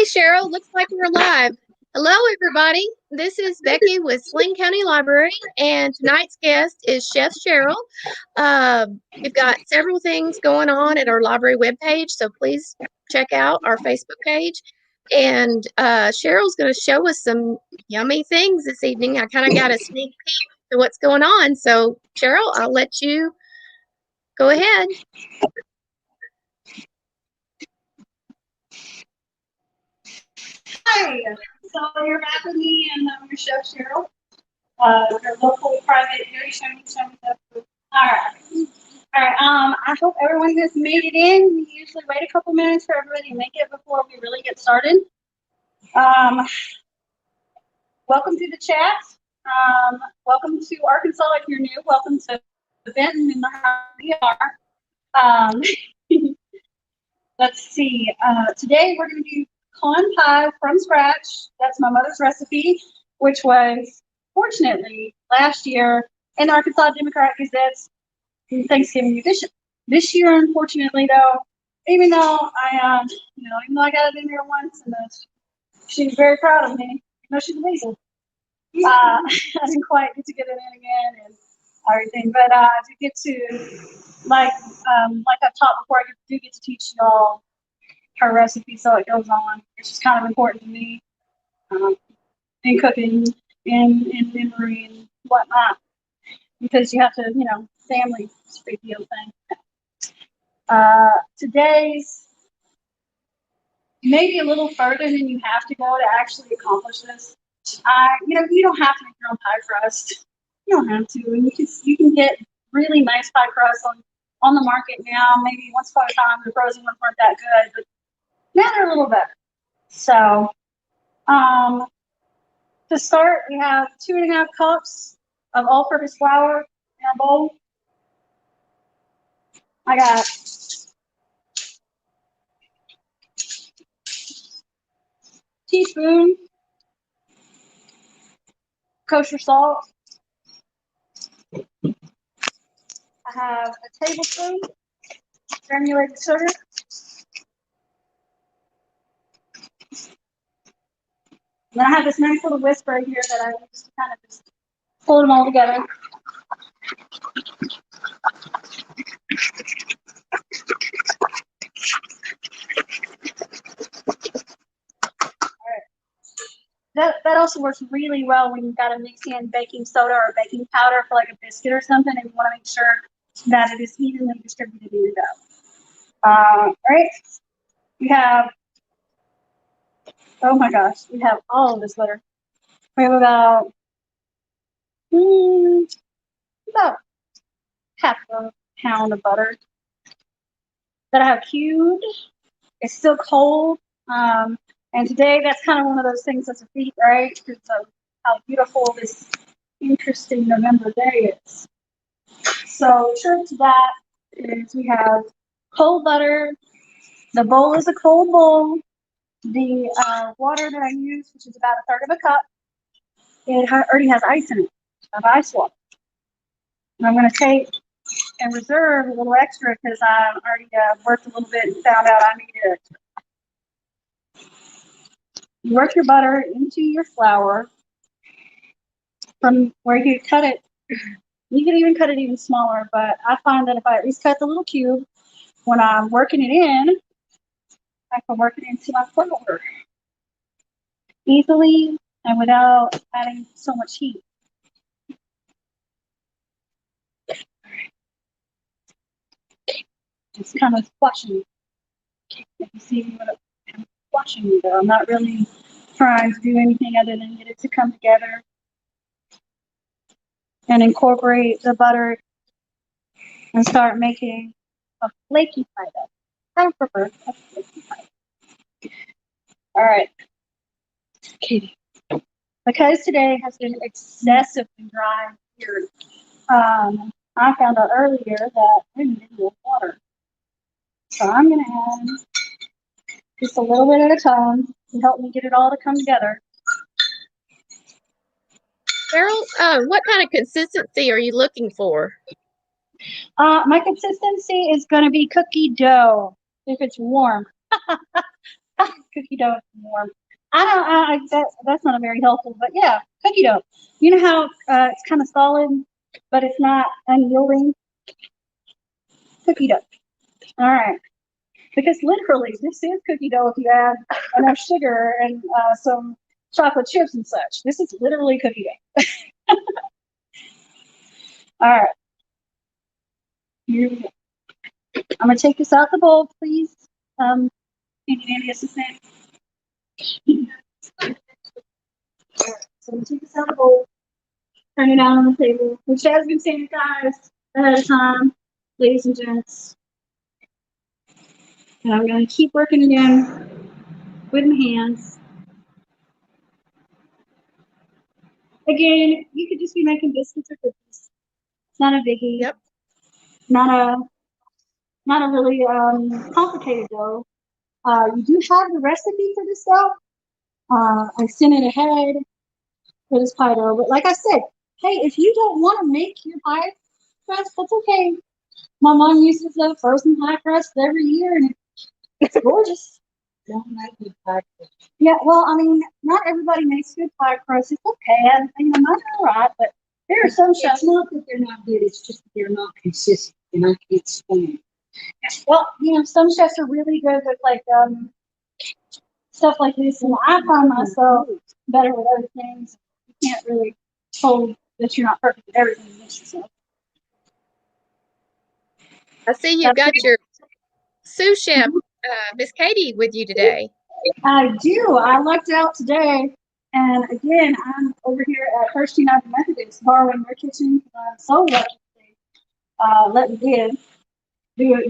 Cheryl, looks like we're live. Hello, everybody. This is Becky with Sling County Library, and tonight's guest is Chef Cheryl. We've got several things going on at our library webpage, so please check out our Facebook page. And Cheryl's going to show us some yummy things this evening. I kind of got a sneak peek to what's going on. So, Cheryl, I'll let you go ahead. Hi, so you're back with me and your Chef Cheryl, your local private dairy showing food. All right. I hope everyone has made it in. We usually wait a couple minutes for everybody to make it before we really get started. Welcome to the chat. Welcome to Arkansas if you're new. Welcome to Benton in the we are. Let's see. Today we're going to do corn pie from scratch. That's my mother's recipe, which was fortunately last year in the Arkansas Democrat Gazette's Thanksgiving edition. This year, unfortunately, though, even though I got it in there once, and she was very proud of me, even though she's a weasel. I didn't quite get to get it in again and everything, but I do get to, like I've taught before, I do get to teach y'all her recipe, so it goes on. It's just kind of important to me in cooking, in memory, and whatnot, because you have to, family is a big deal thing. Today's maybe a little further than you have to go to actually accomplish this. You don't have to make your own pie crust. You don't have to, and you can get really nice pie crust on the market now. Maybe once upon a time the frozen ones weren't that good, but now they're a little better. So, to start, we have 2.5 cups of all-purpose flour in a bowl. I got teaspoon kosher salt. I have a tablespoon granulated sugar. And then I have this nice little whisk right here that I use to kind of just hold them all together. That also works really well when you've got to mix in baking soda or baking powder for like a biscuit or something, and you want to make sure that it is evenly distributed in your dough. All right, we have, oh my gosh, we have all of this butter. We have about half a pound of butter that I have cubed. It's still cold. And today, that's kind of one of those things that's a feat, right? Because of how beautiful this interesting November day is. So, true to that is we have cold butter. The bowl is a cold bowl. The water that I use, which is about 1/3 of a cup, it already has ice in it. I have ice water. And I'm going to take and reserve a little extra because I already worked a little bit and found out I needed extra. You work your butter into your flour from where you cut it. You can even cut it even smaller, but I find that if I at least cut the little cube, when I'm working it in, I can work it into my flour easily and without adding so much heat. Just kind of squashing. If you see what I'm squashing, though, I'm not really trying to do anything other than get it to come together and incorporate the butter and start making a flaky pie dough. I prefer a flaky pie. All right. Okay. Because today has been excessively dry here, I found out earlier that I needed more water. So I'm going to add just a little bit at a time to help me get it all to come together. Cheryl, what kind of consistency are you looking for? My consistency is going to be cookie dough if it's warm. Cookie dough is warm. I don't. That's not a very helpful, but yeah, cookie dough. You know how it's kind of solid, but it's not unyielding. Cookie dough. All right. Because literally, this is cookie dough if you add enough sugar and some chocolate chips and such. This is literally cookie dough. All right. Here we go. I'm gonna take this out the bowl, please. Handy dandy assistant. So I'm gonna take this out the bowl, turn it out on the table, which has been sanitized ahead of time, ladies and gents. And I'm gonna keep working it in with my hands. Again, you could just be making biscuits or cookies. It's not a biggie. Yep. Not a not a really complicated dough. You do have the recipe for this dough. I sent it ahead for this pie dough, but like I said, hey, if you don't want to make your pie crust, that's okay. My mom uses the frozen pie crust every year, and it's gorgeous. Don't make me pie crust. Yeah, well, I mean, not everybody makes good pie crust. It's okay. Mine are all right, but there are some chefs. It's not that they're not good, it's just that they're not consistent, and I can't stand it. Well, some chefs are really good with like stuff like this, and I find myself better with other things. You can't really hold that you're not perfect at everything you make yourself. I see you've got your sous chef, Miss Katie, with you today. I do. I lucked out today, and again, I'm over here at First United Methodist, borrowing their kitchen. I'm so lucky they let me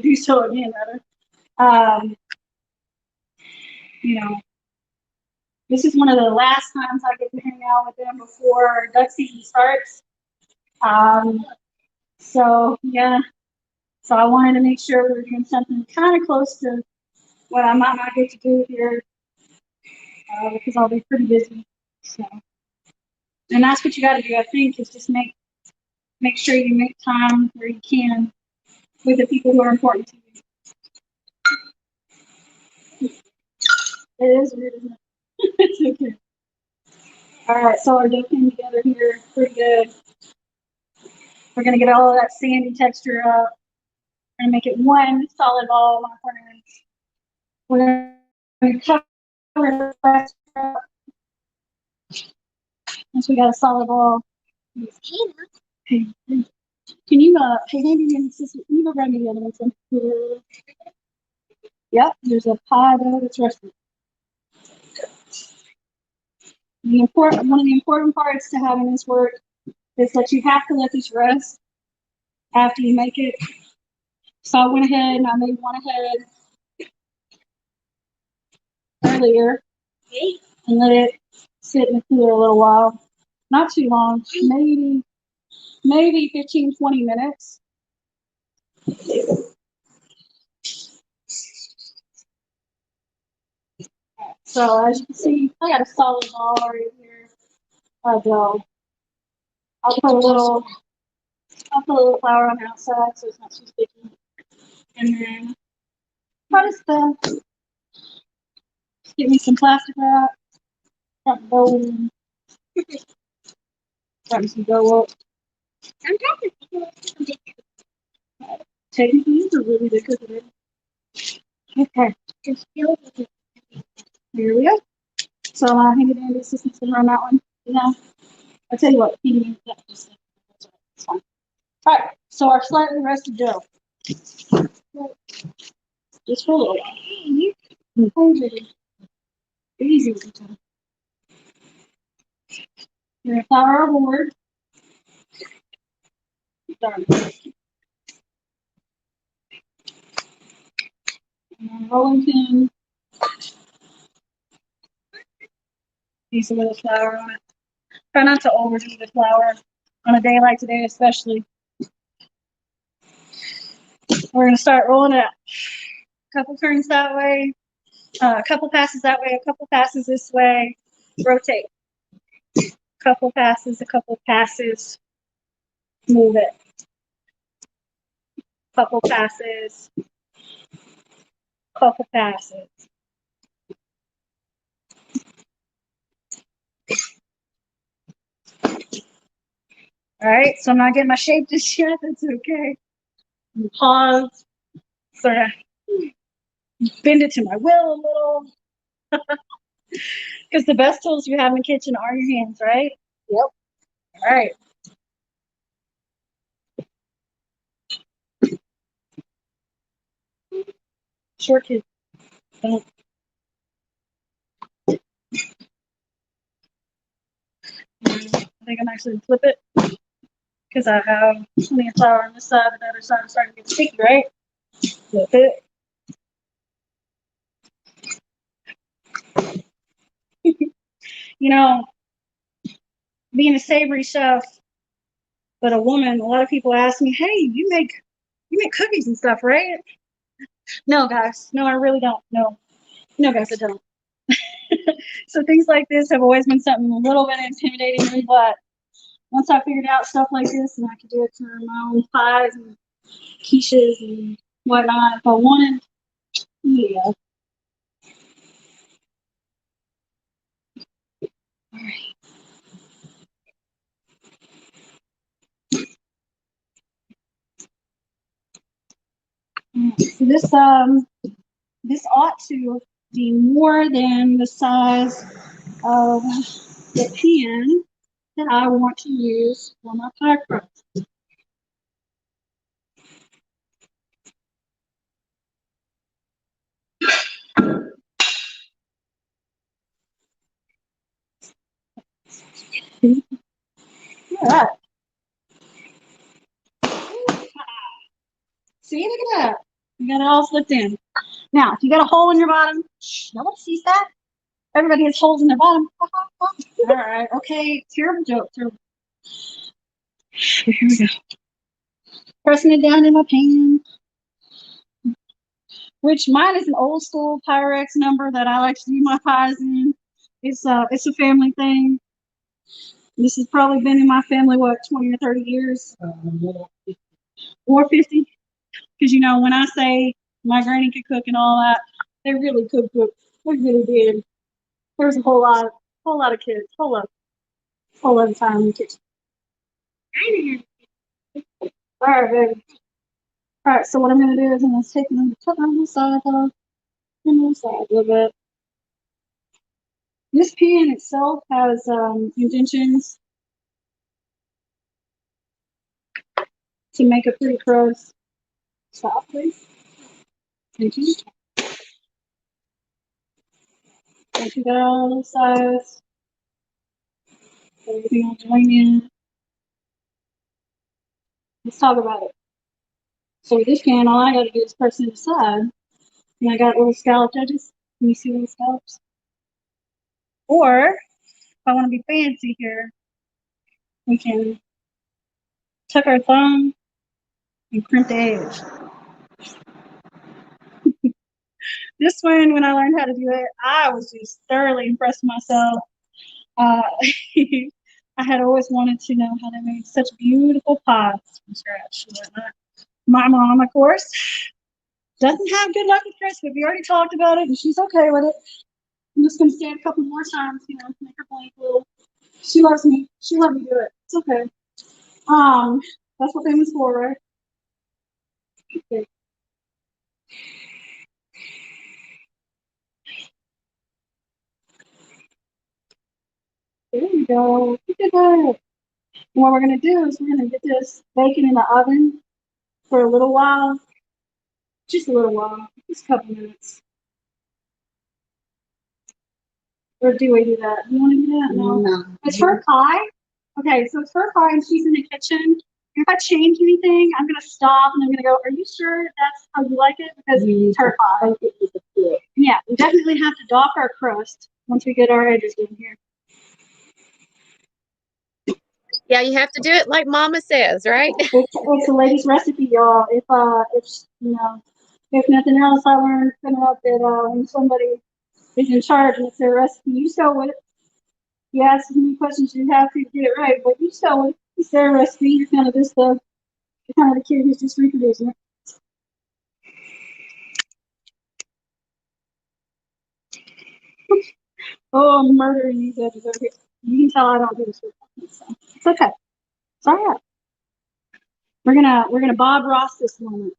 do so again, rather. Um, you know, this is one of the last times I get to hang out with them before duck season starts. So yeah, so I wanted to make sure we were doing something kind of close to what I might not get to do here because I'll be pretty busy. So, and that's what you got to do. I think is just make sure you make time where you can with the people who are important to you. It is weird, isn't it? It's okay. All right, so our dough came together here pretty good. We're gonna get all of that sandy texture up. We're gonna make it one solid ball. We're gonna cover the rest up once we got a solid ball. Hey, can you hey handy and assistant, can you go grab me the other one? Yep, there's a pie dough that's resting. One of the important parts to having this work is that you have to let this rest after you make it. So I went ahead and I made one ahead earlier and let it sit in the cooler a little while. Not too long, maybe 15, 20 minutes. So as you can see, I got a solid ball right here of dough. I'll put a little flour on the outside so it's not too sticky. And then try to stuff. Get me some plastic wrap. Got the dough in. Got some dough up. Technically, these are really good cooking. Okay. Here we go. So I'm gonna hang it in the assistant's gonna run that one. Yeah. I'll tell you what, feed me that just it's fine. All right, so our slightly rested dough. Just for a little while. Easy. You're gonna flour our board. Done. And rolling pin. Piece of little flour on it. Try not to overdo the flour on a day like today, especially. We're gonna start rolling it out. A couple turns that way, a couple passes that way, a couple passes this way. Rotate. Couple passes, a couple passes. Move it. Couple passes. Couple passes. All right, so I'm not getting my shape just yet. That's okay. Pause, sort of bend it to my will a little. Because the best tools you have in the kitchen are your hands, right? Yep. All right. Short kids. Don't. I think I'm actually gonna flip it because I have plenty of flour on this side and the other side is starting to get sticky, right? Flip it. You know, being a savory chef, but a woman, a lot of people ask me, "Hey, you make cookies and stuff, right?" No, guys. No, I really don't. No, no, guys, I don't. So things like this have always been something a little bit intimidating to me, but once I figured out stuff like this and I could do it for my own pies and quiches and whatnot, if I wanted, yeah. All right. So this ought to be more than the size of the pan that I want to use for my pie crust. All right. See, look at that. You got it all slipped in. Now, if you got a hole in your bottom, nobody sees that. Everybody has holes in their bottom. All right. Okay. Terrible joke. Terrible. Here we go. Pressing it down in my pan. Which mine is an old school Pyrex number that I like to do my pies in. It's a family thing. This has probably been in my family, what, 20 or 30 years? Or 50? Because, when I say my granny could cook and all that, they really could cook. They really did. There's a whole lot of kids, whole lot of time in the kitchen. All right, baby. All right, so what I'm going to do is I'm going to take them and cut on the side off and the side a little bit. This pan itself has indentions to make a pretty crust. Stop, please. Thank you. Thank you, that all the sides. Everything will join in. Let's talk about it. So with this pan, all I got to do is press it aside, and I got little scalloped edges. Can you see little scallops? Or if I want to be fancy here, we can tuck our thumb and crimp the edge. This one, when I learned how to do it, I was just thoroughly impressed with myself. Uh, I had always wanted to know how to make such beautiful pies from scratch and whatnot. My mom, of course, doesn't have good luck with Christmas. We already talked about it, and she's okay with it. I'm just gonna say it a couple more times, make her blink a little. She loves me. She let me do it. It's okay. That's what family's for, right? Okay. There we go. Look at that. And what we're gonna do is we're gonna get this bacon in the oven for a little while, just a little while, just a couple minutes. Or do we do that? Do you want to do that? No. No. It's her pie. Okay, so it's her pie, and she's in the kitchen. If I change anything, I'm gonna stop and I'm gonna go, "Are you sure that's how you like it?" Because it's her pie. Yeah, we definitely have to doff our crust once we get our edges in here. Yeah, you have to do it like Mama says, right? It's a lady's recipe, y'all. If nothing else, I learned coming up that when somebody is in charge and it's their recipe, you just go with it. You ask as many questions you have to get it right, but you just go with it. It's their recipe. You're kind of the kid who's just reproducing it. Oh, I'm murdering these edges over here. You can tell I don't do this for fun, so it's okay. All right. We're gonna Bob Ross this moment.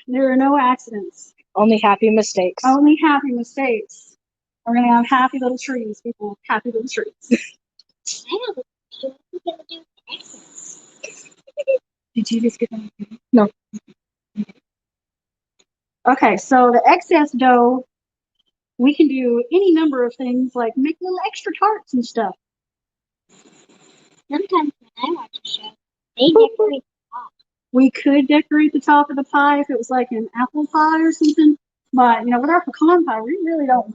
There are no accidents. Only happy mistakes. Only happy mistakes. We're gonna have happy little trees, people. Happy little trees. Did you just get them? No. Okay, so the excess dough, we can do any number of things like make little extra tarts and stuff. Sometimes when I watch a show, they decorate the top. We could decorate the top of the pie if it was like an apple pie or something. But you know, with our pecan pie, we really don't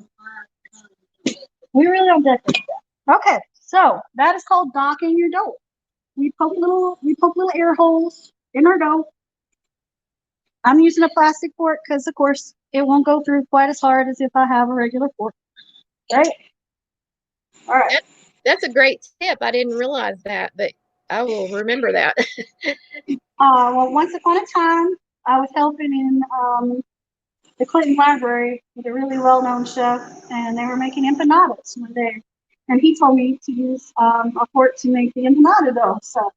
decorate that. Okay, so that is called docking your dough. We poke little air holes in our dough. I'm using a plastic fork because, of course, it won't go through quite as hard as if I have a regular fork. Right? All right. That's a great tip. I didn't realize that, but I will remember that. Well, once upon a time, I was helping in the Clinton Library with a really well-known chef, and they were making empanadas one day. And he told me to use a fork to make the empanada dough. So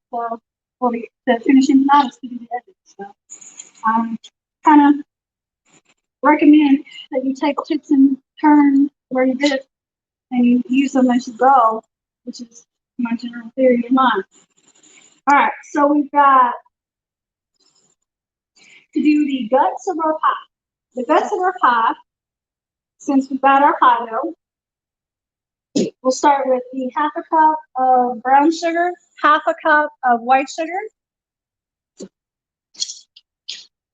the finished empanadas to do the edges. So kind of recommend that you take tips and turns where you did and you use them as you go, which is my general theory of mine. All right, so we've got to do the guts of our pie. The guts of our pie, since we've got our pie dough, we'll start with the half a cup of brown sugar, half a cup of white sugar.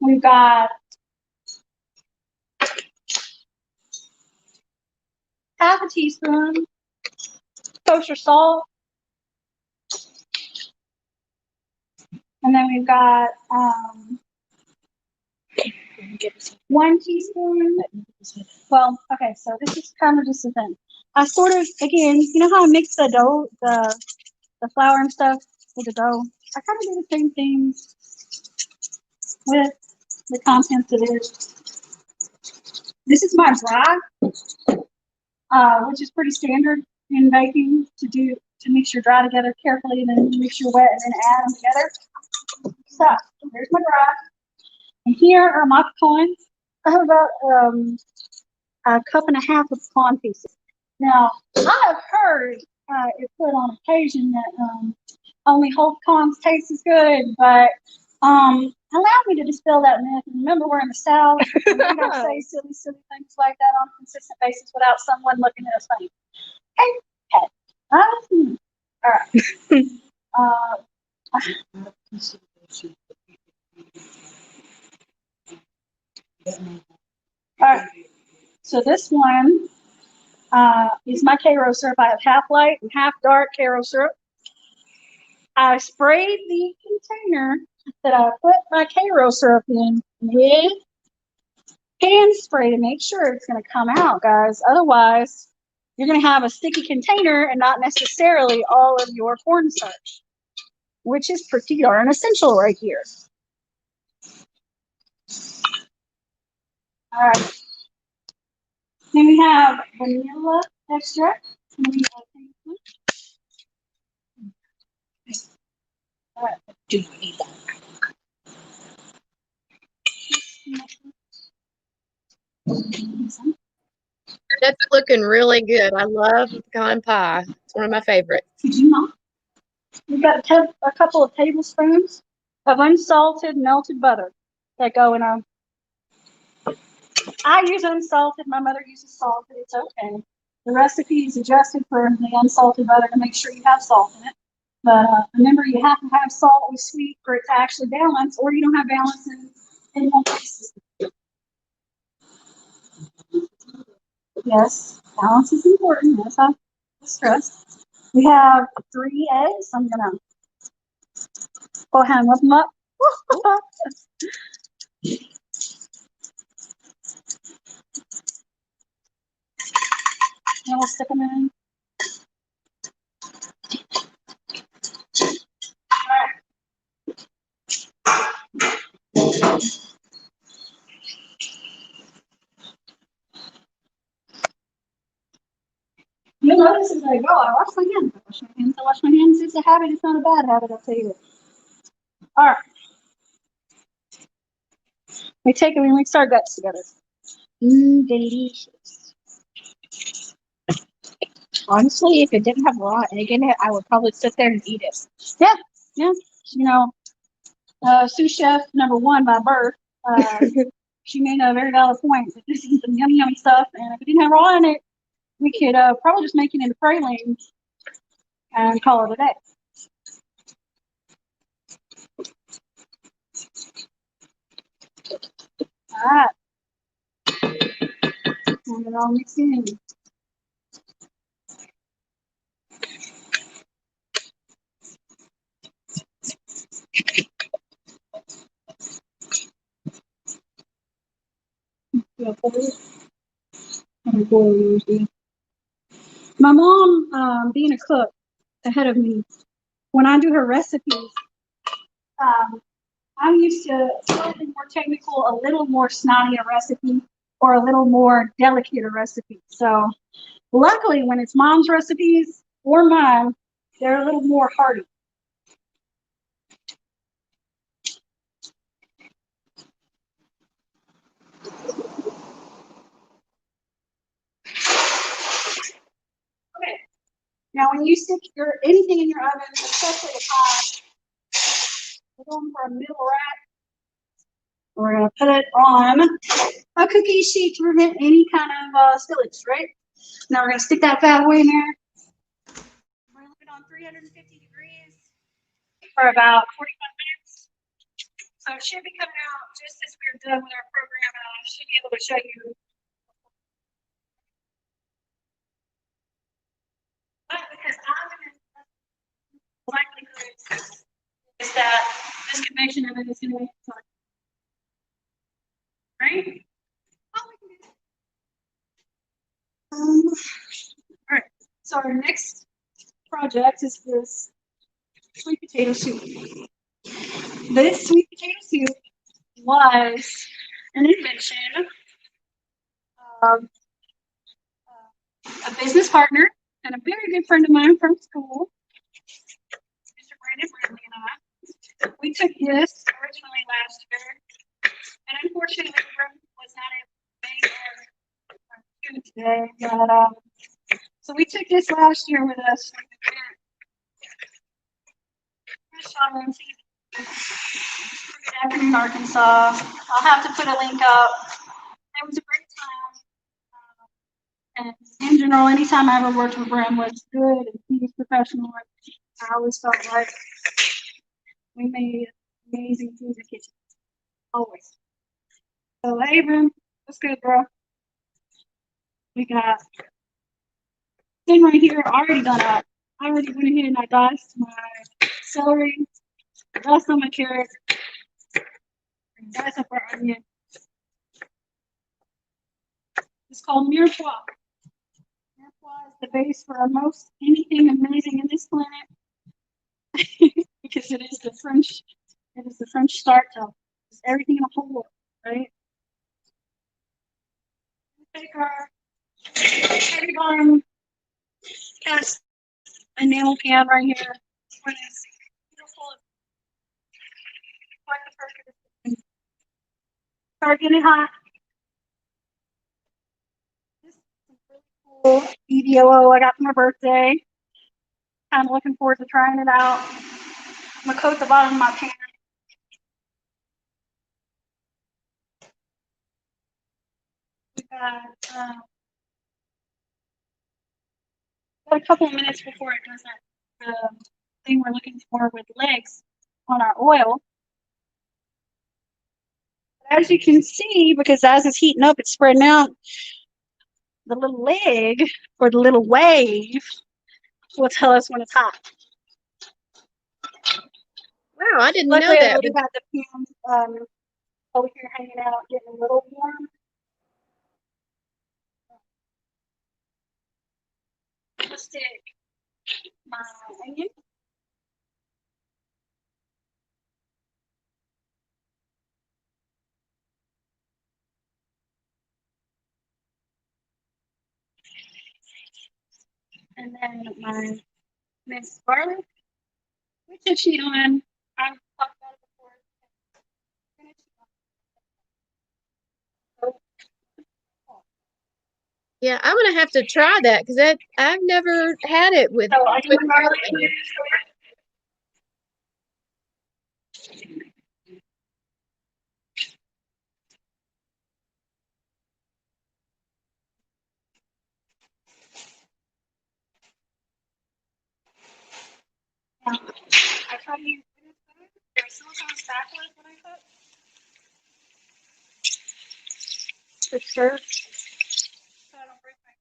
We've got half a teaspoon kosher salt. And then we've got 1 teaspoon. Well, okay, so this is kind of just a thing. I sort of, again, you know how I mix the dough, the flour and stuff with the dough? I kind of do the same thing with the contents of it. This is my dry, which is pretty standard in baking to mix your dry together carefully and then mix your wet and then add them together. So here's my dry. And here are my pecans. I have about a cup and a half of pecan pieces. Now, I have heard it put on occasion that only whole pecans taste as good, but allow me to dispel that myth. Remember, we're in the South, and we don't say silly things like that on a consistent basis without someone looking at us funny. Okay. All right. All right. So this one is my Karo syrup. I have half light and half dark Karo syrup. I sprayed the container that I put my Karo syrup in with hand spray to make sure it's going to come out, guys. Otherwise, you're going to have a sticky container and not necessarily all of your cornstarch, which is pretty darn essential right here. All right. Then we have vanilla extract. All right. Do not need that. That's looking really good. I love pecan pie. It's one of my favorites. Did you not? We've got a couple of tablespoons of unsalted melted butter that go in a. I use unsalted. My mother uses salted. It's okay. The recipe is adjusted for the unsalted butter to make sure you have salt in it. But remember, you have to have salt with sweet for it to actually balance, or you don't have balance in one piece. Yes, balance is important. Yes, I stress. We have 3 eggs. I'm gonna go ahead and whip them up. And we'll stick them in. You'll notice as I go, I wash my hands. I wash my hands. It's a habit. It's not a bad habit, I'll tell you that. All right. We mix our guts together. Delicious. Honestly, if it didn't have raw egg in it, I would probably sit there and eat it. Yeah, yeah. You know, sous chef #1 by birth. She made a very valid point that this is some yummy, yummy stuff, and if it didn't have raw in it, we could probably just make it into pralines and call it a day. All right. And it all mixed in. My mom, being a cook ahead of me, when I do her recipes, I'm used to slightly more technical, a little more snotty a recipe, or a little more delicate a recipe. So luckily, when it's mom's recipes or mine, they're a little more hearty. Okay. Now, when you stick anything in your oven, especially a pie, we're going for a middle rack. We're gonna put it on a cookie sheet to prevent any kind of spillage, right? Now we're gonna stick that bad boy in there. We're gonna leave it on 350 degrees for about 45 minutes. So it should be coming out just as we're done with our program, and I should be able to show you. But because I'm in likelihood is that this convection of it is gonna make it fun. Right? All right. So our next project is this sweet potato soup. This sweet potato soup was an invention of a business partner and a very good friend of mine from school, Mr. Brandon Bradley and I. We took this originally last year, and unfortunately, Brandon was not able to make our food today. But so we took this last year with us. Good afternoon, Arkansas. I'll have to put a link up. It was a great time. And in general, anytime I ever worked with Bram was good and he was professional. I always felt like we made amazing food in the kitchen. Always. So, hey, Bram, what's good, bro? We got thing right here already done up. I already went ahead and I diced my celery, diced on my carrot, and diced up our onion. It's called mirepoix. Mirepoix is the base for almost anything amazing in this planet because it is the French start to everything in a whole, right? We take our heavy bottom cast enamel pan right here. When it's beautiful, like the first. Start getting hot. This is really cool EDOO I got for my birthday. Kind of looking forward to trying it out. I'm gonna coat the bottom of my pan. We got a couple of minutes before it does that thing we're looking for with legs on our oil. As you can see, because as it's heating up, it's spreading out, the little leg or the little wave will tell us when it's hot. Wow, I didn't Luckily, know I that. already had the pan over here hanging out, getting a little warm. Let's stick my onion. And then my Miss Barley. Which is she on? I've talked about it before. Yeah, I'm gonna have to try that because I've never had it with So are you with in garlic garlic? in it. I try to use there's silicone spatulas when I cook. For sure. So I don't break my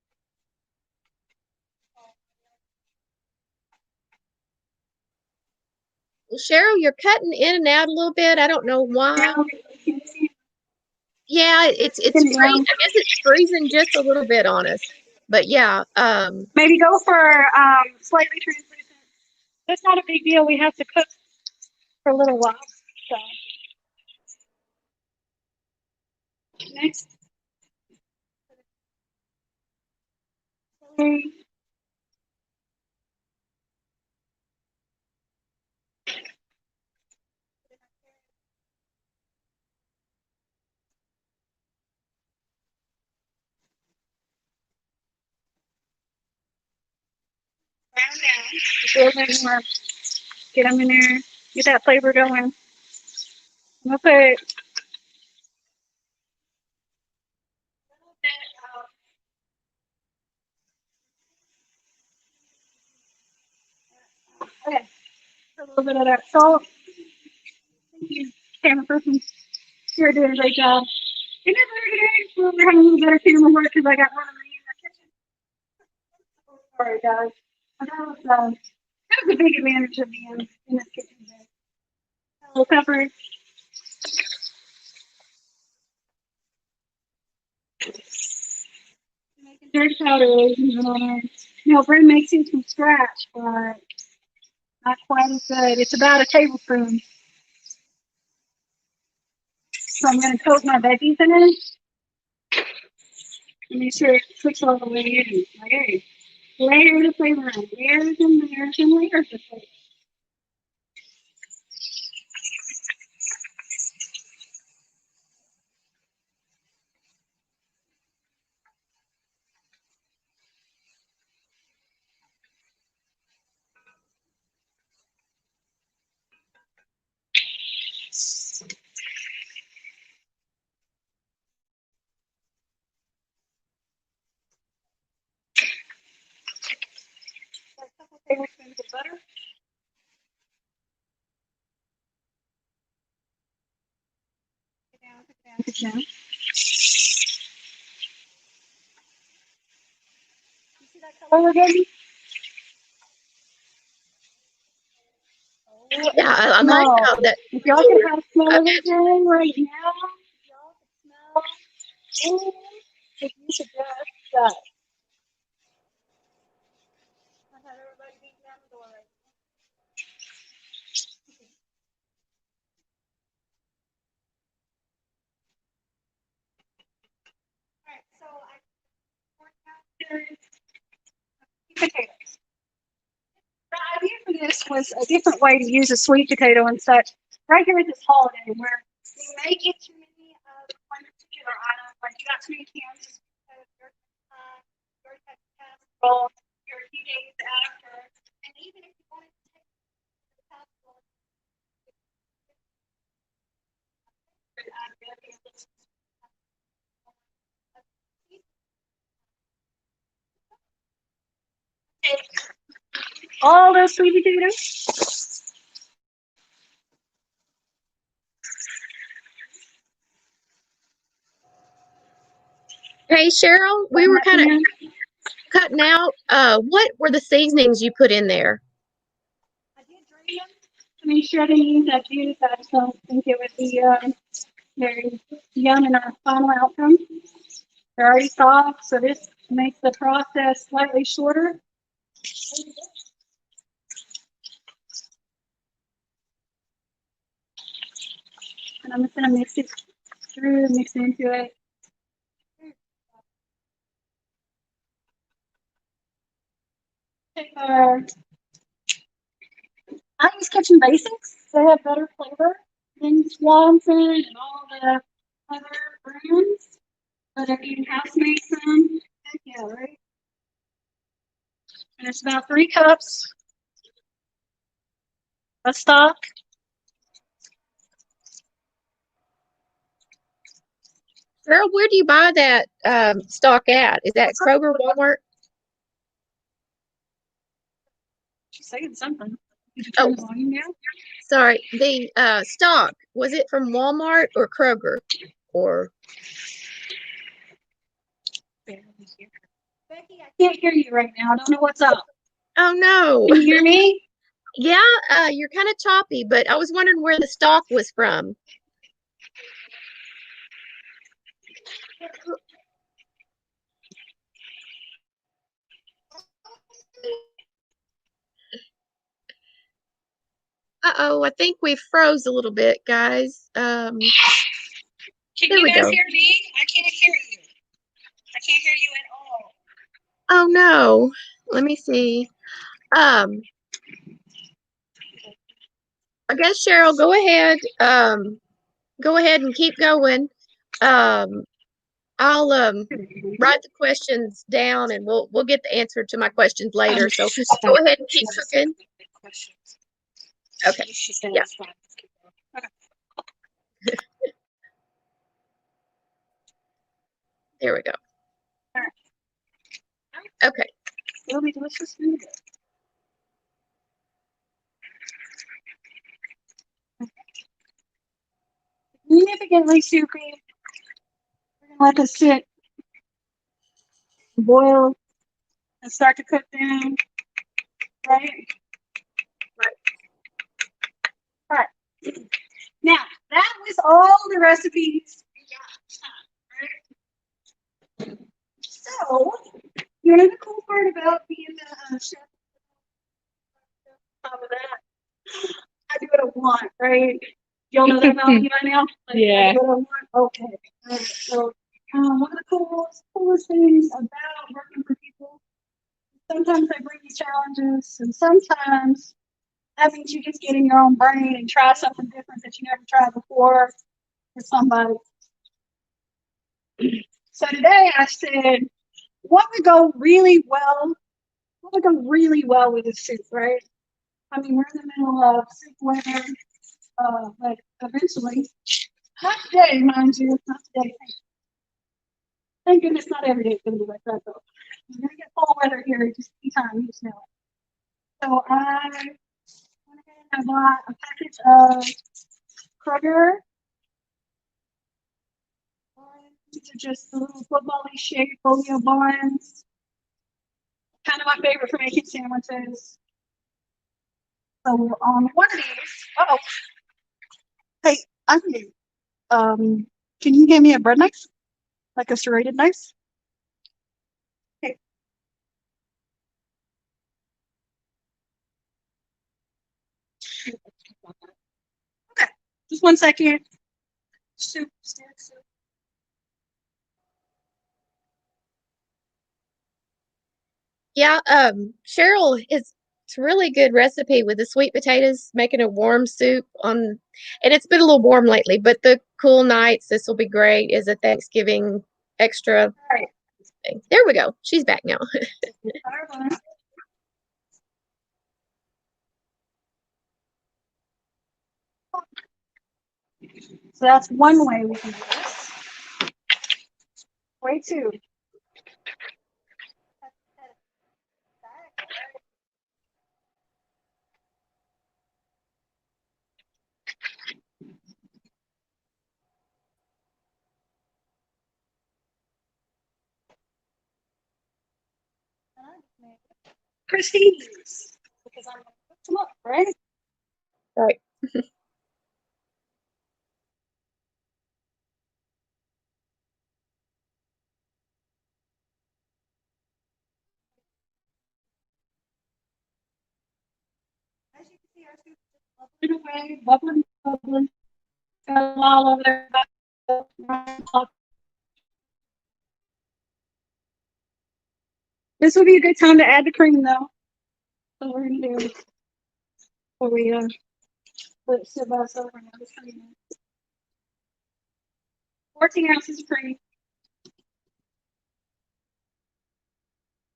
Well, Cheryl, you're cutting in and out a little bit. I don't know why. now. Yeah, it's Can free. I guess it's freezing just a little bit on us. But yeah, maybe go for slightly translucent. That's not a big deal. We have to cook for a little while. So next. Brown down. Build them more. Get them in there. Get that flavor going. I'm gonna put a little bit of okay. A little bit of that salt. Thank you, camera person. You're doing a great job. Isn't it very good? We're having a little better camera work because I got one of me in the kitchen. Oh, sorry, guys. That was a big advantage of being in this kitchen today. A little pepper. Making dirt powder even on our. You know, Bryn makes these from scratch, but not quite as good. It's about a tablespoon. So I'm going to coat my veggies in it. And make sure it cooks all the way in. Like, hey, layer the flavor in. Layers and layers and layers of flavor. A couple tablespoons of butter. Put it down, put it down, put it down. You see that color we're getting? Oh, yeah, I like smell. how that. If y'all could have a smell Uh, of it again right now, if y'all could smell. If you could just I had everybody beating down the door right now. All right, so I poured out potatoes. The idea for this was a different way to use a sweet potato and such. Right here at this holiday where you may get too many of one particular item, like you got too many cans because you're at the casserole, you're a few days after, and even if you wanted to take the casserole, take all those sweet potatoes. Hey, Cheryl, we were kind of cutting out. What were the seasonings you put in there? I did drain them to make sure I didn't use that juice. I just don't think it would be very yum in our final outcome. They're already soft, so this makes the process slightly shorter. And I'm just going to mix it through, mix into it. Take our I use Kitchen Basics. They have better flavor than Swanson and all the other brands. But if you house make some, heck yeah, right? And it's about 3 cups of stock. Girl, where do you buy that stock at? Is that Kroger, Walmart? She's saying something. Did you Oh. turn the volume down? Sorry, the stock, was it from Walmart or Kroger? Or Becky, I can't hear you right now. I don't know what's up. oh no. Can you hear me? Yeah, you're kind of choppy, but I was wondering where the stock was from. Uh-oh, I think we froze a little bit, guys. Can there you we guys go. hear me? I can't hear you. I can't hear you at all. Oh no. Let me see. I guess Cheryl, go ahead. Go ahead and keep going. I'll write the questions down and we'll get the answer to my questions later. So go ahead and keep cooking. Okay. Yeah. There we go. Okay. It'll be delicious food. Significantly soupy. We're gonna let this sit, boil, and start to cook down. Right? Right. Now, that was all the recipes. So, you know the cool part about being a chef? On top of that, I do what I want, right? Y'all know that about me by now? Like, Yeah. I do what I want? Okay. All right. So, one of the coolest things about working for people, sometimes they bring you challenges, and sometimes that means you just get in your own brain and try something different that you never tried before for somebody. So today I said, what would go really well? What would go really well with a soup, right? I mean, we're in the middle of soup weather, but eventually, not today, mind you, not today. Thank goodness, not every day is going to be like that, though. We're going to get fall weather here just anytime, you just know it. So I went ahead and I bought a package of Kroger. These are just the little football-y shaped folio buns. Kind of my favorite for making sandwiches. So on one of these, oh, hey, I'm new. Can you hand me a bread knife? Like a serrated knife? Okay. Okay, just 1 second. Soup. Yeah, Cheryl it's a really good recipe with the sweet potatoes, making a warm soup on, and it's been a little warm lately, but the cool nights, this will be great as a Thanksgiving extra All right. thing. There we go. She's back now. So that's one way we can do this. Way two. Christie's. Because I'm going to cook them up, right? Right. As you can see, our soup is bubbling away, bubbling. Got them all over there. This would be a good time to add the cream, though. So we're gonna do before we let it sit by us over another 20 minutes. 14 ounces of cream.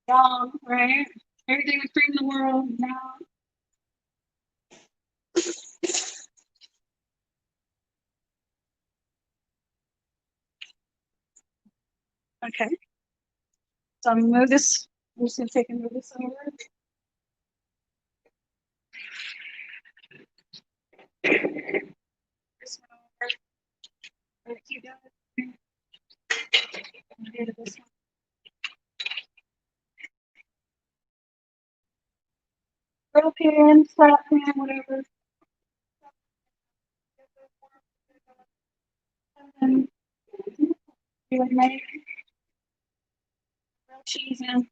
Yum, right? Everything with cream in the world. Yum. Okay. So I'm gonna move this. I'm just gonna take and move this over. This one over. Right, keep going. Get this one. Roll pan, flat pan, whatever. And you would make grilled cheese in.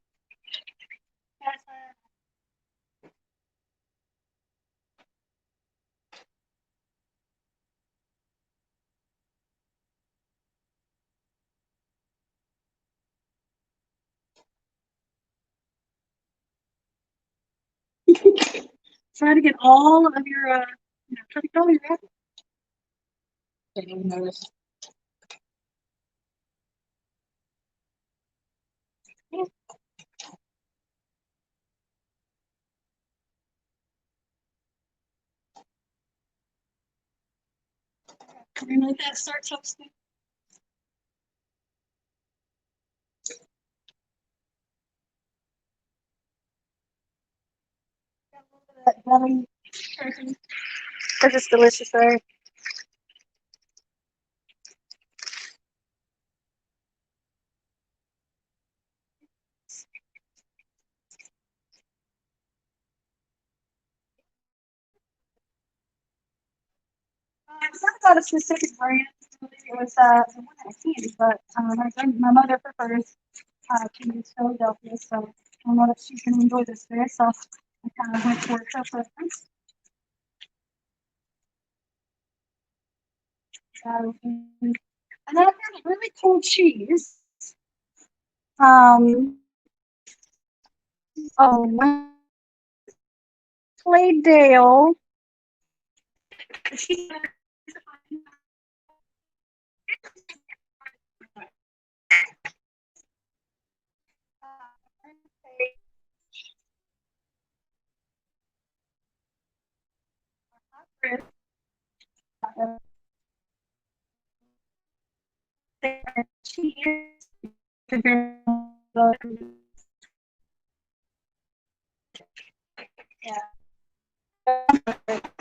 Try to get all of your, try to get all your apples. Didn't even notice. Can we let that start toasting? That belly turkey. Because it's delicious, right? It's not about a specific brand. It was the one at Candy, but my mother prefers to use Philadelphia, so I know that she's going to enjoy this there. So I kind of went for her preference. And then I found a really cool cheese. Oh, Claydale. Cheese. Yeah.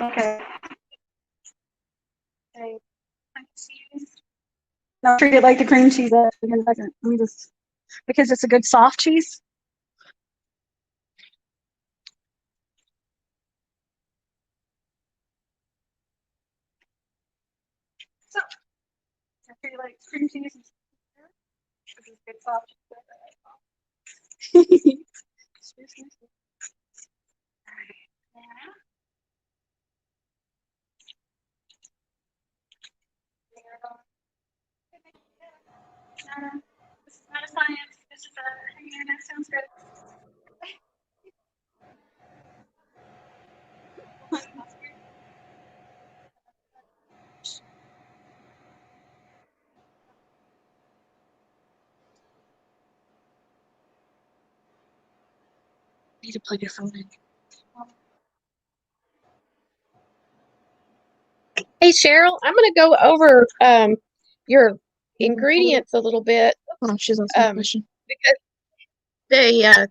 Okay. Okay. Not treat it like the cream cheese because it doesn't. Let me just because it's a good soft cheese. So I treat it like cream cheese. Because it's good soft cheese. This is not a science. This is a that sounds good. Need to plug your phone in. Hey, Cheryl, I'm going to go over your ingredients a little bit Oh, she's asking a question. because the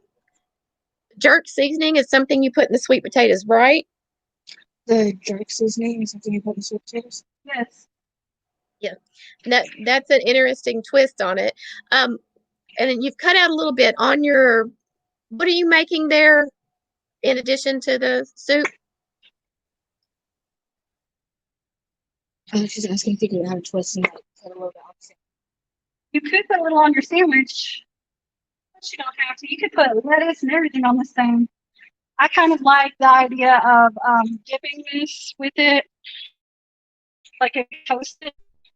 jerk seasoning is something you put in the sweet potatoes, right? The jerk seasoning is something you put in sweet potatoes. Yes. Yeah, that's an interesting twist on it. And then you've cut out a little bit on your. What are you making there in addition to the soup? She's asking if you could have a twist and put a little bit opposite. You could put a little on your sandwich, but you don't have to. You could put lettuce and everything on this thing. I kind of like the idea of dipping this with it, like if we toasted.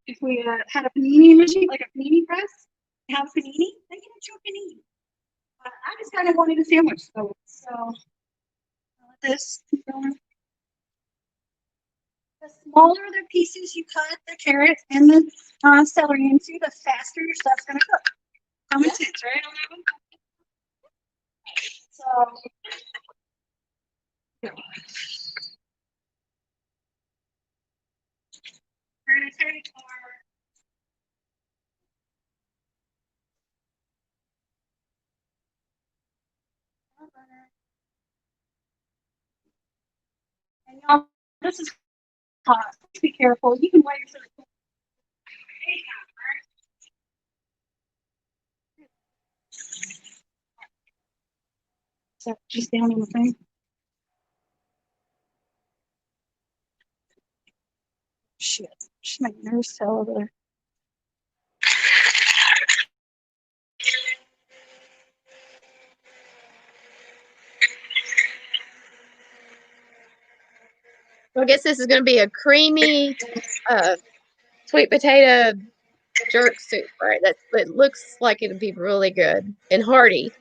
If we had a panini machine, like a panini press, have a panini, make it into a panini. I just kind of wanted a sandwich, so let this keep going. The smaller the pieces you cut the carrots and the celery into, the faster your stuff's gonna cook. Common sense, right? On that one. So we're gonna take our butter. And y'all, this is hot. Please be careful. You can wait for the so just down on the thing. Shit. Just make nerves tell over there. So I guess this is going to be a creamy sweet potato jerk soup, right? It looks like it'd be really good and hearty.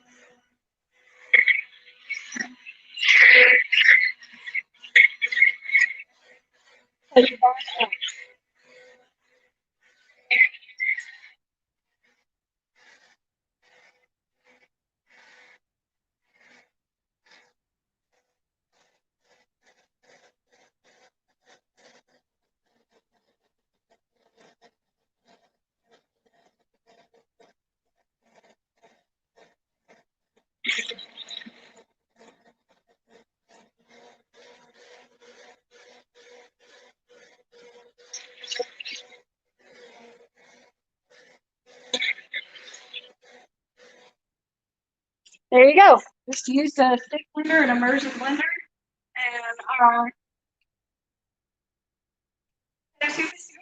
There you go. Just use a stick blender and immersion blender, and our potato soup is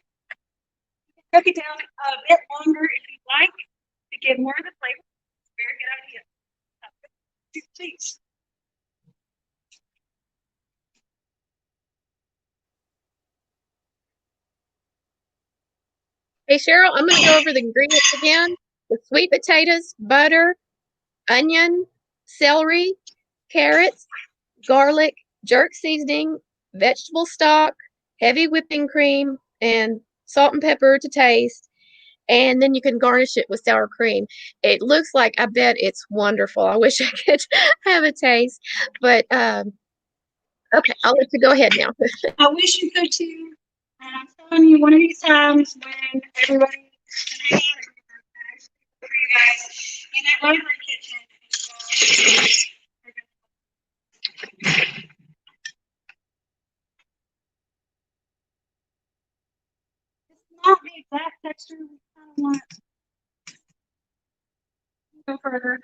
cook it down a bit longer if you like to get more of the flavor. Very good idea. Soup, please. Hey, Cheryl, I'm going to go over the ingredients again. The sweet potatoes, butter, onion, celery, carrots, garlic, jerk seasoning, vegetable stock, heavy whipping cream, and salt and pepper to taste. And then you can garnish it with sour cream. It looks like, I bet it's wonderful. I wish I could have a taste. But okay, I'll let you go ahead now. I wish you could too. And I'm telling you, one of these times when everybody can hang out for you guys in that library kitchen. It's not the exact texture we kind of want. Go further.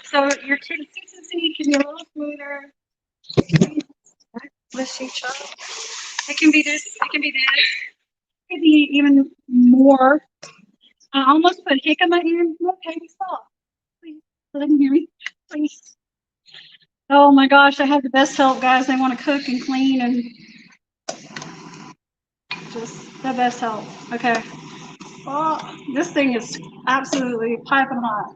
So your consistency can be a little smoother. Let's see, Chuck. It can be this. It can be this. It could be even more. I almost put hick in my ear. Okay, stop. Please, let them hear me. Please. Oh my gosh, I have the best help, guys. They want to cook and clean and just the best help. Okay. Oh, this thing is absolutely piping hot.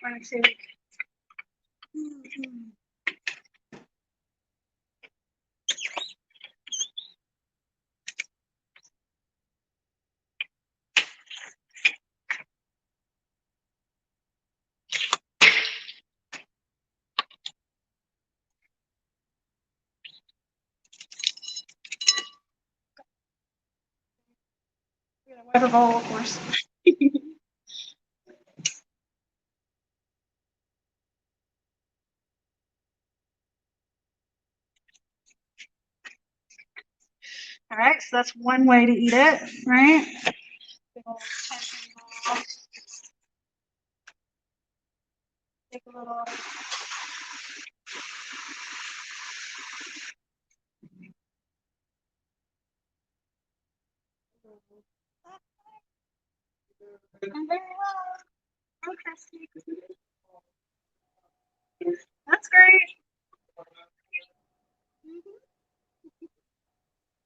Let me see. Wipe a bowl, of course. All right, so that's one way to eat it, right? Big old tasting ball. Take a little. I'm very well. Okay. That's great.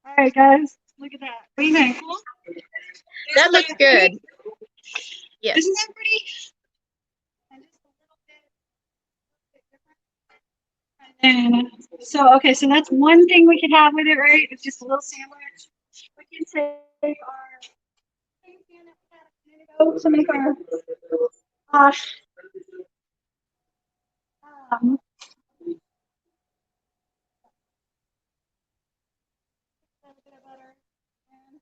All right, guys, look at that. What do you think? That looks good. Yes. Isn't that pretty? And just a little bit different. And so, okay, so that's one thing we could have with it, right? It's just a little sandwich. We can take our thing to make our uh, um, a little bit of butter. And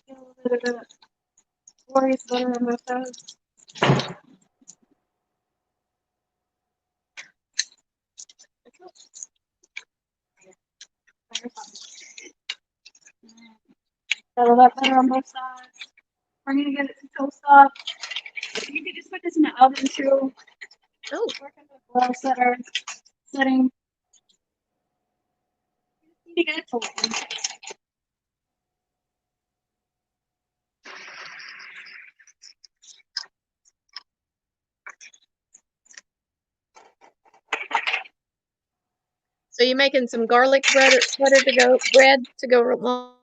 and we put a little bit of glorious butter in with those. Settle that butter on both sides. We're gonna get it to toast up. You can just put this in the oven too. Oh, Work on the glow setter setting. You get it toasted. so you're making some garlic bread to go along.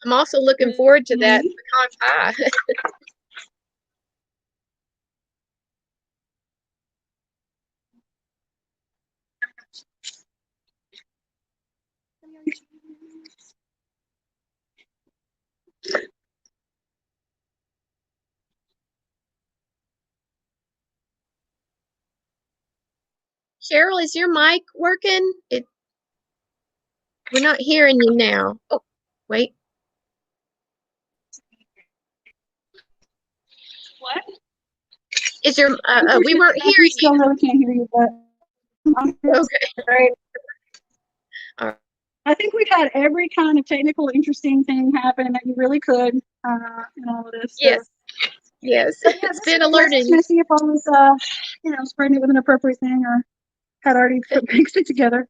I'm also looking forward to that pecan pie. Cheryl, is your mic working? We're not hearing you now. Oh, wait. What? Is your we weren't We hearing still you. really can't hear you, but Okay. right. All right. I think we've had every kind of technical, interesting thing happen that you really could in all of this. So. Yes. Yes. But yeah, It's been a let's learning. see if I was, spreading it with an appropriate thing or had already mixed it together.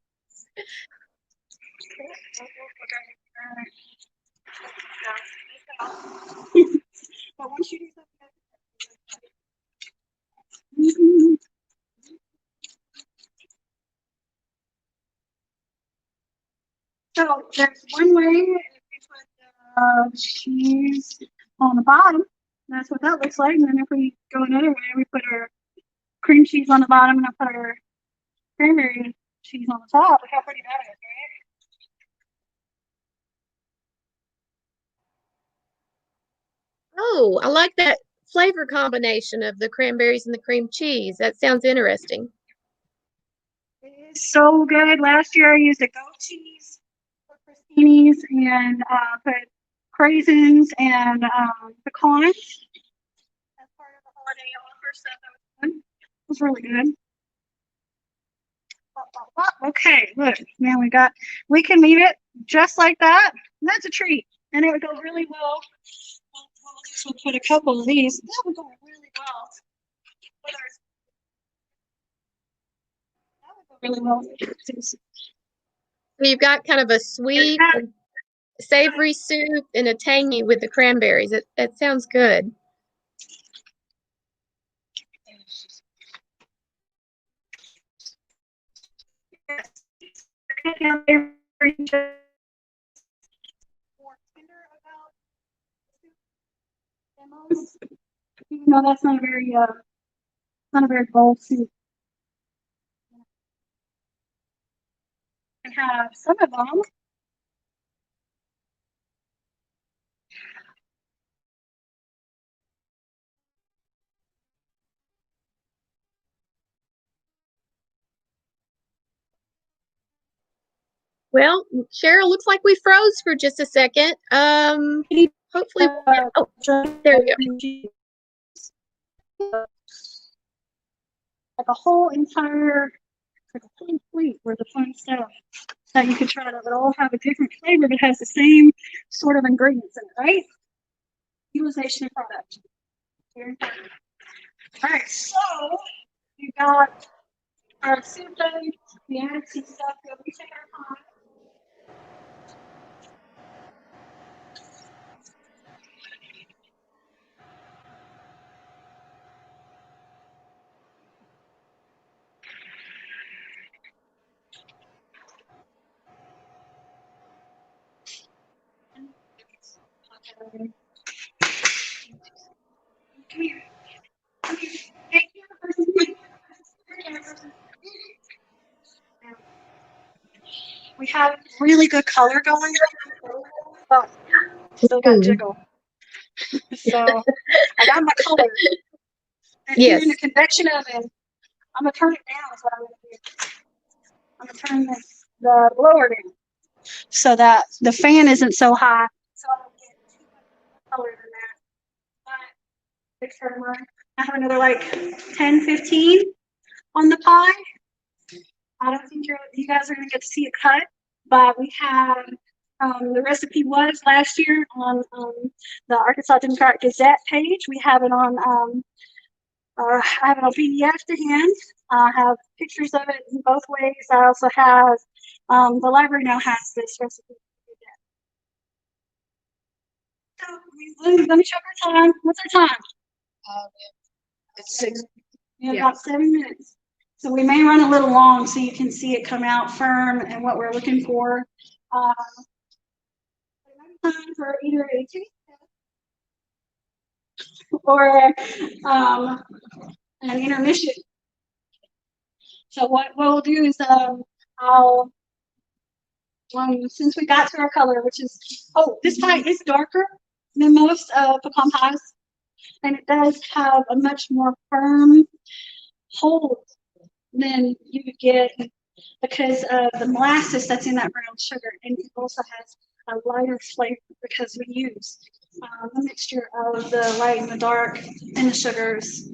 But once you do something, so there's one way if we put cheese on the bottom. That's what that looks like. And then if we go another way, we put our cream cheese on the bottom and I put our cranberry cheese on the top. Look how pretty that is, right? Oh, I like that flavor combination of the cranberries and the cream cheese. That sounds interesting. It is so good. Last year I used a goat cheese for crostinis and put craisins and pecans as part of the holiday offer stuff that was good. It was really good. Okay, look, now we can leave it just like that. That's a treat. And it would go really well with this will put a couple of these. That would go really well. That would go really well. So you've got kind of a sweet, savory soup and a tangy with the cranberries. That sounds good. Even though that's not a very bold soup. And have some of them. Well, Cheryl, looks like we froze for just a second. Hopefully, oh, there we go. Like a whole entire, like a whole plate worth of fun stuff that you could try that would all have a different flavor but has the same sort of ingredients in it, right? Utilization of product. Very important. All right, so we got our soup done. We added some stuff that we take our time. Come here. Come here. Hey, we have really good color going, but still got jiggle. So I got my color. And if you're in a convection oven, I'm gonna turn it down. Is what I'm gonna do. I'm gonna turn the blower down so that the fan isn't so high, so I don't get too much color than that. But big timer. I have another like 10, 15 on the pie. I don't think you guys are gonna get to see it cut, but we have the recipe was last year on the Arkansas Democratic Gazette page. We have it on I have it on PDF to hand. I have pictures of it in both ways. I also have the library now has this recipe. So let me check our time. What's our time? It's 6. About 7 minutes. So we may run a little long so you can see it come out firm and what we're looking for. Time for either a taste or an intermission. So what we'll do is I'll since we got to our color, which is this pie is darker than most pecan pies, and it does have a much more firm hold than you would get because of the molasses that's in that brown sugar, and it also has a lighter flavor because we use a mixture of the light and the dark and the sugars.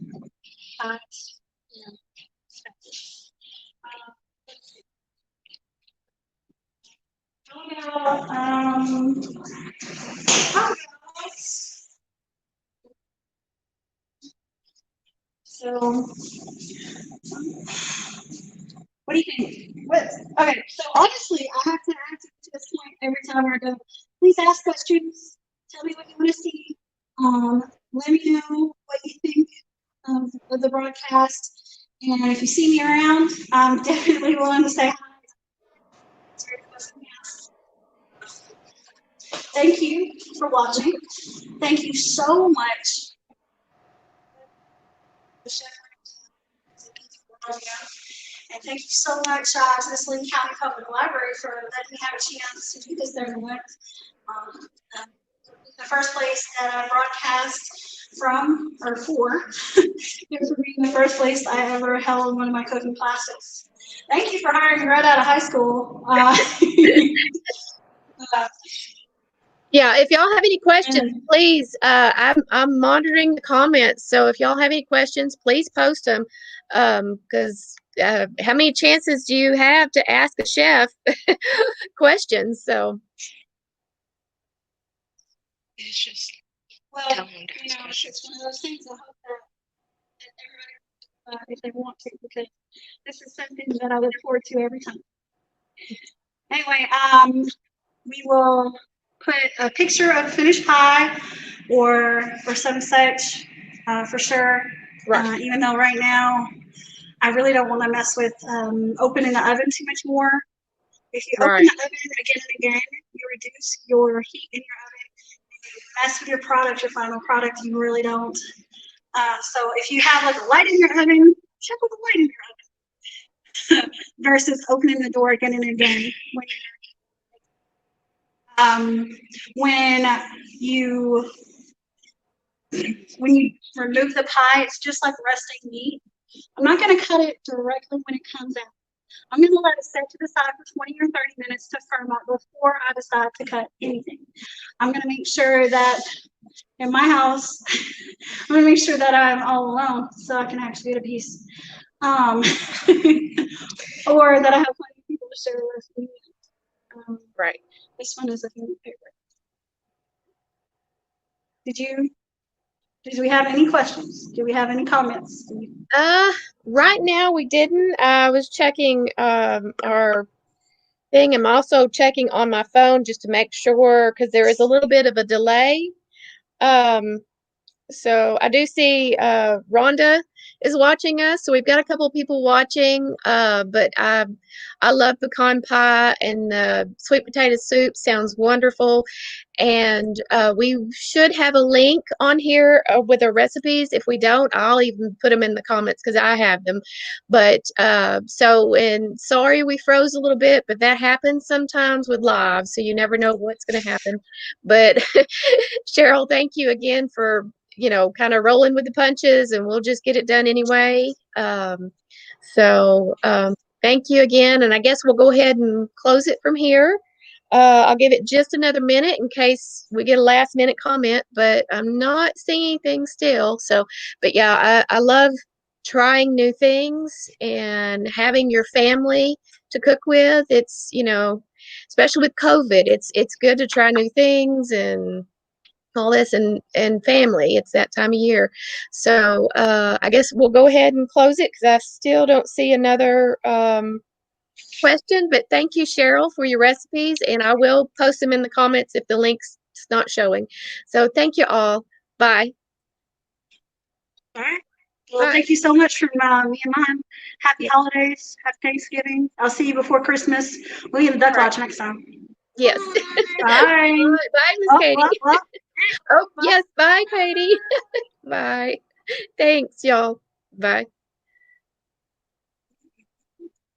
So, what do you think? Okay, so honestly, I have to ask to this point every time we're done. Please ask questions. Tell me what you want to see. Let me know what you think of the broadcast. And if you see me around, I'm definitely willing to say hi. Thank you for watching. Thank you so much. And thank you so much to the Sling County Public Library for letting me have a chance to do this there in the first place that I broadcast from or for. It for being the first place I ever held one of my cooking classes. Thank you for hiring me right out of high school. Yeah, if y'all have any questions, please, I'm monitoring the comments. So if y'all have any questions, please post them. Because how many chances do you have to ask a chef questions? So it's just Well, you know, it's one of those things. I hope that everybody, if they want to, because this is something that I look forward to every time. Anyway, we will put a picture of the finished pie or some such for sure. Right. Even though right now I really don't want to mess with opening the oven too much more. If you open Right. the oven again and again, you reduce your heat in your oven. You mess with your product, your final product. You really don't. So if you have like a light in your oven, check with the light in your oven versus opening the door again and again when you remove the pie, it's just like resting meat. I'm not going to cut it directly when it comes out. I'm going to let it set to the side for 20 or 30 minutes to firm up before I decide to cut anything. I'm going to make sure that in my house, I'm going to make sure that I'm all alone so I can actually get a piece. Or that I have plenty of people to share with me. Right. This one is a family favorite. Did we have any questions? Do we have any comments? Right now we didn't. I was checking our thing. I'm also checking on my phone just to make sure because there is a little bit of a delay. Um, so I do see Rhonda is watching us. So we've got a couple of people watching. But I love pecan pie and the sweet potato soup sounds wonderful. And we should have a link on here with our recipes. If we don't, I'll even put them in the comments because I have them. But and sorry we froze a little bit, but that happens sometimes with live, so you never know what's going to happen. But Cheryl, thank you again for kind of rolling with the punches, and we'll just get it done anyway. So thank you again, and I guess we'll go ahead and close it from here. I'll give it just another minute in case we get a last minute comment, but I'm not seeing anything still. So, but yeah, I love trying new things and having your family to cook with. It's, especially with COVID, it's good to try new things and all this and family. It's that time of year. So, I guess we'll go ahead and close it because I still don't see another, question, but thank you, Cheryl, for your recipes, and I will post them in the comments if the link's not showing. So thank you all. Bye. All right. Well, Bye. thank you so much from me and mine. Happy holidays. Happy Thanksgiving. I'll see you before Christmas. We'll eat the Duck Lodge next time. Yes. Bye. Bye, Miss Katie. Oh, yes. Bye, Katie. Bye. Thanks, y'all. Bye.